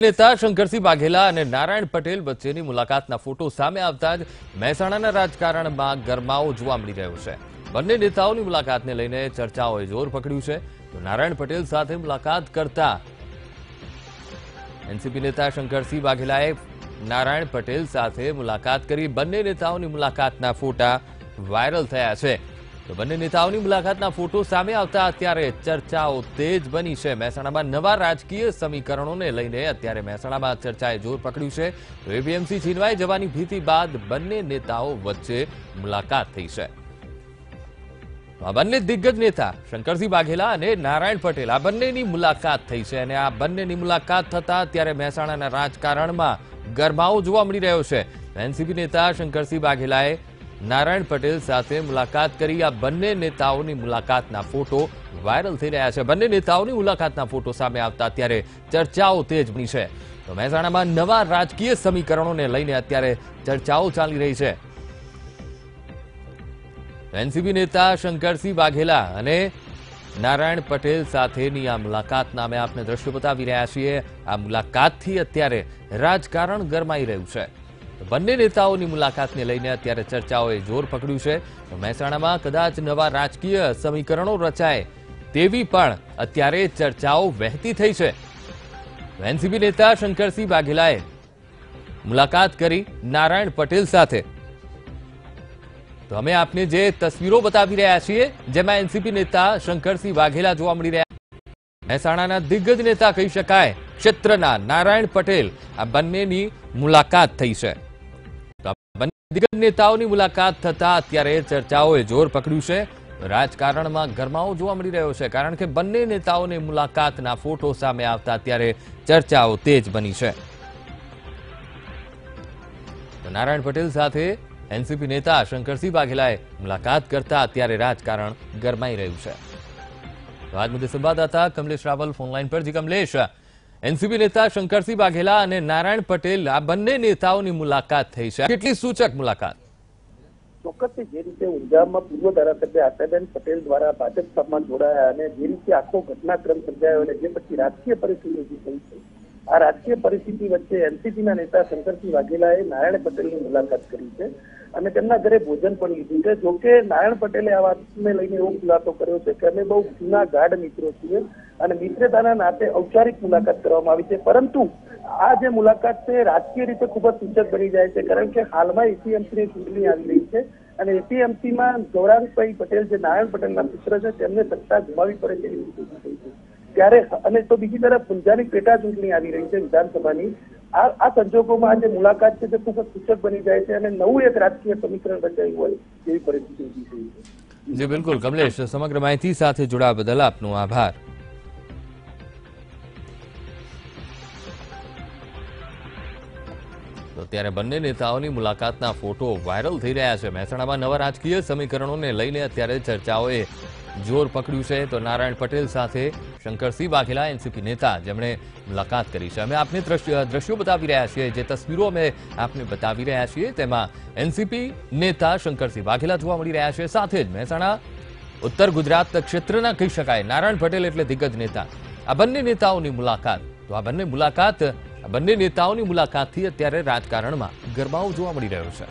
नेता शंकरसिंह वाघेला અને નારાયણ પટેલ વચ્ચેની મુલાકાતના ફોટો સામે આવતા જ મહેસાણાના રાજકારણમાં ગરમાવો જોવા મળી રહ્યો છે। બંને નેતાઓની મુલાકાતને લઈને ચર્ચાઓએ જોર પકડ્યું છે। તો નારાયણ પટેલ સાથે મુલાકાત કરતા એનસીપી નેતા શંકરસિંહ વાઘેલાએ નારાયણ પટેલ સાથે મુલાકાત કરી। બંને નેતાઓની મુલાકાતના ફોટા વાયરલ થયા છે। તો બંને નેતાઓની મુલાકાતના ફોટો સામે આવતા અત્યારે ચર્ચાઓ તેજ બની છે। મહેસાણામાં નવા રાજકીય સમીકરણોને લઈને અત્યારે મહેસાણામાં ચર્ચાએ જોર પકડ્યું છે। તો એપીએમસી છીનવાઈ જવાની ભીતિ બાદ બંને નેતાઓ વચ્ચે મુલાકાત થઈ છે। આ બંને દિગ્ગજ નેતા શંકરસિંહ વાઘેલા અને નારાયણ પટેલ આ બંનેની મુલાકાત થઈ છે અને આ બંનેની મુલાકાત થતા અત્યારે મહેસાણાના રાજકારણમાં ગરમાવો જોવા મળી રહ્યો છે। એનસીપી નેતા શંકરસિંહ વાઘેલાએ નારાયણ પટેલ સાથે મુલાકાત કરી। આ બંને નેતાઓની મુલાકાતના ફોટો વાયરલ થઈ રહ્યા છે। બંને નેતાઓની મુલાકાતના ફોટો સામે આવતા અત્યારે ચર્ચાઓ તેજ બની છે। તો મહેસાણામાં નવા રાજકીય સમીકરણોને લઈને અત્યારે ચર્ચાઓ ચાલી રહી છે। એનસીપી નેતા શંકરસિંહ વાઘેલા અને નારાયણ પટેલ સાથેની આ મુલાકાતના અમે આપને દ્રશ્યો બતાવી રહ્યા છીએ। આ મુલાકાતથી અત્યારે રાજકારણ ગરમાઈ રહ્યું છે। બંને નેતાઓની મુલાકાતને લઈને અત્યારે ચર્ચાઓએ જોર પકડ્યું છે। મહેસાણામાં કદાચ નવા રાજકીય સમીકરણો રચાય તેવી પણ અત્યારે ચર્ચાઓ વહેતી થઈ છે। એનસીપી નેતા શંકરસિંહ વાઘેલાએ મુલાકાત કરી નારાયણ પટેલ સાથે। તો અમે આપને જે તસવીરો બતાવી રહ્યા છીએ જેમાં એનસીપી નેતા શંકરસિંહ વાઘેલા જોવા મળી રહ્યા। મહેસાણાના દિગ્ગજ નેતા કહી શકાય ક્ષેત્રના નારાયણ પટેલ આ બંનેની મુલાકાત થઈ છે। બંને દિગ્ગજ નેતાઓની મુલાકાત થતા અત્યારે ચર્ચાઓએ જોર પકડ્યું છે। રાજકારણમાં ગરમાવો જોવા મળી રહ્યો છે કારણ કે બંને નેતાઓની મુલાકાતના ફોટો સામે આવતા અત્યારે ચર્ચાઓ તેજ બની છે। નારાયણ પટેલ સાથે એનસીપી નેતા શંકરસિંહ વાઘેલાએ મુલાકાત કરતા અત્યારે રાજકારણ ગરમાઈ રહ્યું છે। તો આજ મુદ્દે સંવાદદાતા કમલેશ રાવલ ફોનલાઈન પર। જી કમલેશ, એનસીપી નેતા શંકરસિંહ વાઘેલા અને નારાયણ પટેલ આ બંને નેતાઓની મુલાકાત થઈ છે, કેટલી સૂચક મુલાકાત? ચોક્કસથી જે રીતે ઊંઝામાં પૂર્વ ધારાસભ્ય આશાબેન પટેલ દ્વારા ભાજપમાં જોડાયા અને જે રીતે આખો ઘટનાક્રમ સર્જાયો અને જે પછી રાજકીય પરિસ્થિતિ ઉભી થઈ છે, આ રાજકીય પરિસ્થિતિ વચ્ચે એનસીપીના નેતા શંકરસિંહ વાઘેલાએ નારાયણ પટેલની મુલાકાત કરી છે અને તેમના ઘરે ભોજન પણ લીધું છે। જોકે નારાયણ પટેલે આ વાતને લઈને એવો ખુલાસો કર્યો છે કે અમે બહુ જૂના ગાઢ મિત્રો છીએ અને મિત્રતાના નાતે ઔપચારિક મુલાકાત કરવામાં આવી છે, પરંતુ આ જે મુલાકાત છે રાજકીય રીતે ખૂબ જ સૂચક બની જાય છે કારણ કે હાલમાં એપીએમસીની ચૂંટણી આવી રહી છે અને એપીએમસીમાં ગૌરાંગભાઈ પટેલ જે નારાયણ પટેલના પુત્ર છે તેમને સત્તા ગુમાવી પડે તેવી સ્થિતિ થઈ છે ત્યારે, અને તો બીજી તરફ ઊંઝાની પેટા ચૂંટણી આવી રહી છે વિધાનસભાની। આ સંજોગોમાં આ જે મુલાકાત છે તે ખૂબ જ સૂચક બની જાય છે અને નવું એક રાજકીય સમીકરણ રચાયું હોય તેવી પરિસ્થિતિ ઉભી થઈ છે। જી બિલકુલ કમલેશ, સમગ્ર માહિતી સાથે જોડાવા બદલ આપનો આભાર। તો ત્યારે બંને નેતાઓની મુલાકાતના ફોટો વાયરલ થઈ રહ્યા છે। મહેસાણામાં નવા રાજકીય સમીકરણોને લઈને અત્યારે ચર્ચાઓએ જોર પકડ્યું છે। તો નારાયણ પટેલ સાથે શંકરસિંહ વાઘેલા એનસીપી નેતા જેમણે મુલાકાત કરી છે, અમે આપને દ્રશ્યો બતાવી રહ્યા છીએ। જે તસવીરો અમે આપને બતાવી રહ્યા છીએ તેમાં એનસીપી નેતા શંકરસિંહ વાઘેલા જોવા મળી રહ્યા છે, સાથે જ મહેસાણા ઉત્તર ગુજરાત ક્ષેત્રના કહી શકાય નારાયણ પટેલ એટલે દિગ્ગજ નેતા આ બંને નેતાઓની મુલાકાત। તો આ બંને નેતાઓની મુલાકાતથી અત્યારે રાજકારણમાં ગરમાવો જોવા મળી રહ્યો છે।